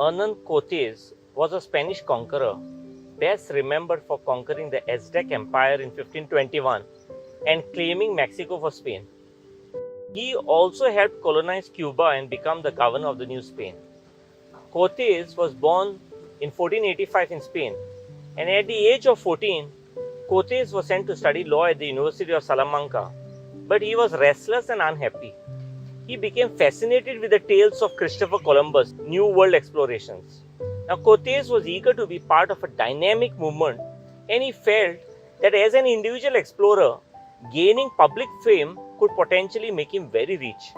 Hernán Cortés was a Spanish conqueror, best remembered for conquering the Aztec Empire in 1521 and claiming Mexico for Spain. He also helped colonize Cuba and become the governor of the New Spain. Cortés was born in 1485 in Spain, and at the age of 14, Cortés was sent to study law at the University of Salamanca, but he was restless and unhappy. He became fascinated with the tales of Christopher Columbus' New World explorations. Now, Cortés was eager to be part of a dynamic movement, and he felt that as an individual explorer, gaining public fame could potentially make him very rich.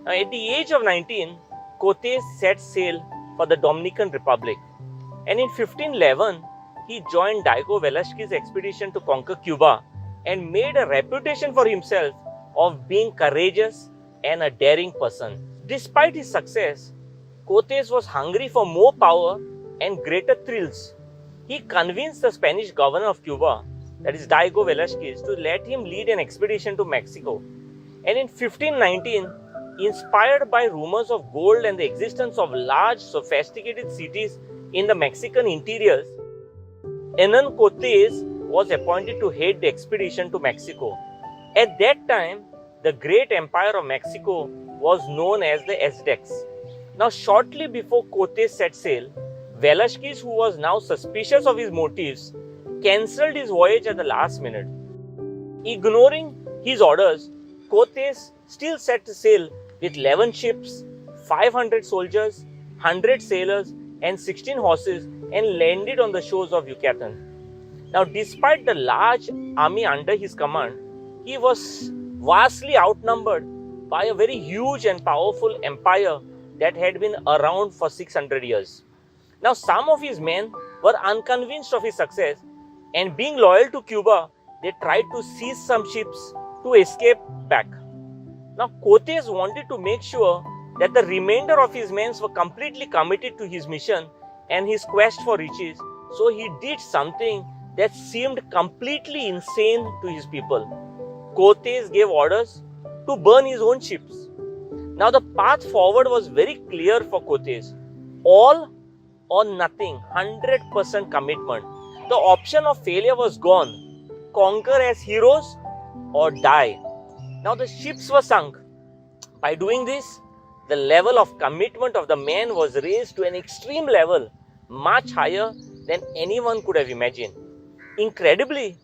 Now, at the age of 19, Cortés set sail for the Dominican Republic, and in 1511, he joined Diego Velázquez's expedition to conquer Cuba and made a reputation for himself of being courageous and a daring person. Despite his success, Cortés was hungry for more power and greater thrills. He convinced the Spanish governor of Cuba, that is Diego Velázquez, to let him lead an expedition to Mexico. And in 1519, inspired by rumors of gold and the existence of large, sophisticated cities in the Mexican interiors, Hernán Cortés was appointed to head the expedition to Mexico. At that time, the great empire of Mexico was known as the Aztecs. Now, shortly before Cortés set sail, Velázquez, who was now suspicious of his motives, cancelled his voyage at the last minute. Ignoring his orders, Cortés still set sail with 11 ships, 500 soldiers, 100 sailors, and 16 horses and landed on the shores of Yucatan. Now, despite the large army under his command, he was vastly outnumbered by a very huge and powerful empire that had been around for 600 years. Now, some of his men were unconvinced of his success, and being loyal to Cuba, they tried to seize some ships to escape back. Now, Cortés wanted to make sure that the remainder of his men were completely committed to his mission and his quest for riches, so he did something that seemed completely insane to his people. Cortés gave orders to burn his own ships. Now, the path forward was very clear for Cortés. All or nothing, 100% commitment. The option of failure was gone. Conquer as heroes or die. Now, the ships were sunk. By doing this, the level of commitment of the men was raised to an extreme level, much higher than anyone could have imagined. Incredibly,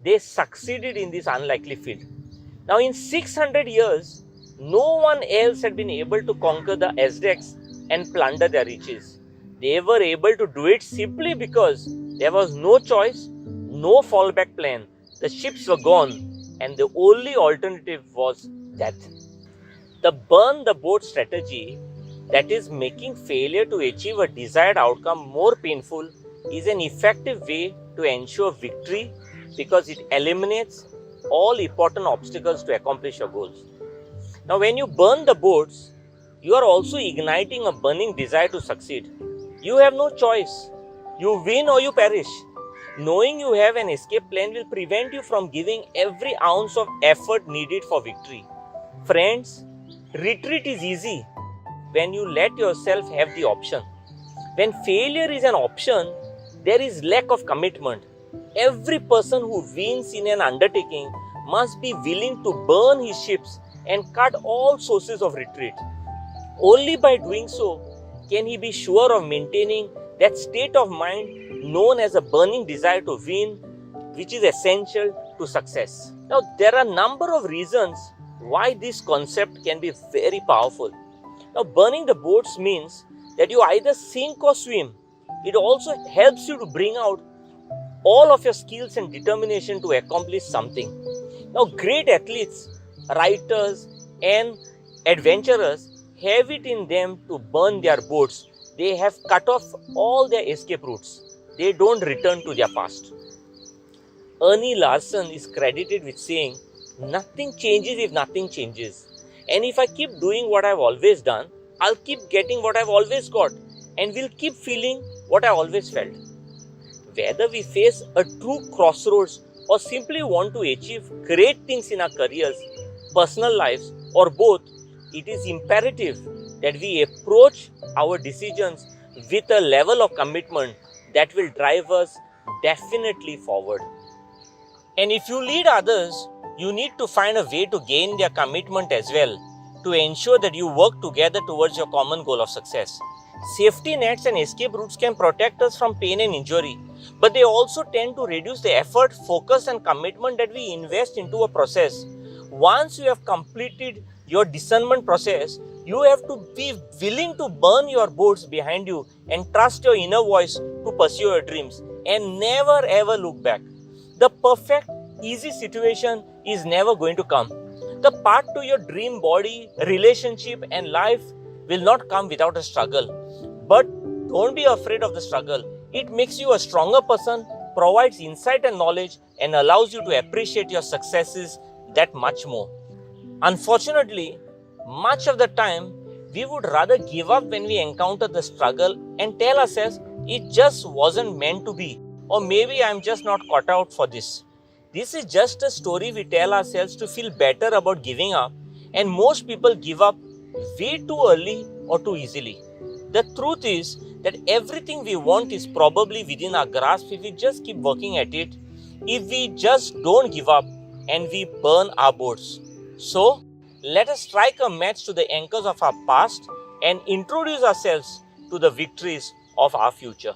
they succeeded in this unlikely feat. Now, in 600 years, no one else had been able to conquer the Aztecs and plunder their riches. They were able to do it simply because there was no choice, no fallback plan. The ships were gone, and the only alternative was death. The burn the boat strategy, that is making failure to achieve a desired outcome more painful, is an effective way to ensure victory because it eliminates all important obstacles to accomplish your goals. Now, when you burn the boats, you are also igniting a burning desire to succeed. You have no choice. You win or you perish. Knowing you have an escape plan will prevent you from giving every ounce of effort needed for victory. Friends, retreat is easy when you let yourself have the option. When failure is an option, there is lack of commitment. Every person who wins in an undertaking must be willing to burn his ships and cut all sources of retreat. Only by doing so can he be sure of maintaining that state of mind known as a burning desire to win, which is essential to success. Now, there are a number of reasons why this concept can be very powerful. Now, burning the boats means that you either sink or swim. It also helps you to bring out all of your skills and determination to accomplish something. Now, great athletes, writers, and adventurers have it in them to burn their boats. They have cut off all their escape routes. They don't return to their past. Ernie Larson is credited with saying, "Nothing changes if nothing changes. And if I keep doing what I've always done, I'll keep getting what I've always got and will keep feeling what I always felt." Whether we face a true crossroads or simply want to achieve great things in our careers, personal lives, or both, it is imperative that we approach our decisions with a level of commitment that will drive us definitely forward. And if you lead others, you need to find a way to gain their commitment as well to ensure that you work together towards your common goal of success. Safety nets and escape routes can protect us from pain and injury, but they also tend to reduce the effort, focus, and commitment that we invest into a process. Once you have completed your discernment process, you have to be willing to burn your boats behind you and trust your inner voice to pursue your dreams and never ever look back. The perfect, easy situation is never going to come. The path to your dream body, relationship, and life will not come without a struggle. But don't be afraid of the struggle. It makes you a stronger person, provides insight and knowledge, and allows you to appreciate your successes that much more. Unfortunately, much of the time, we would rather give up when we encounter the struggle and tell ourselves it just wasn't meant to be, or maybe I'm just not cut out for this. This is just a story we tell ourselves to feel better about giving up, and most people give up way too early or too easily. The truth is that everything we want is probably within our grasp if we just keep working at it, if we just don't give up and we burn our boats. So, let us strike a match to the anchors of our past and introduce ourselves to the victories of our future.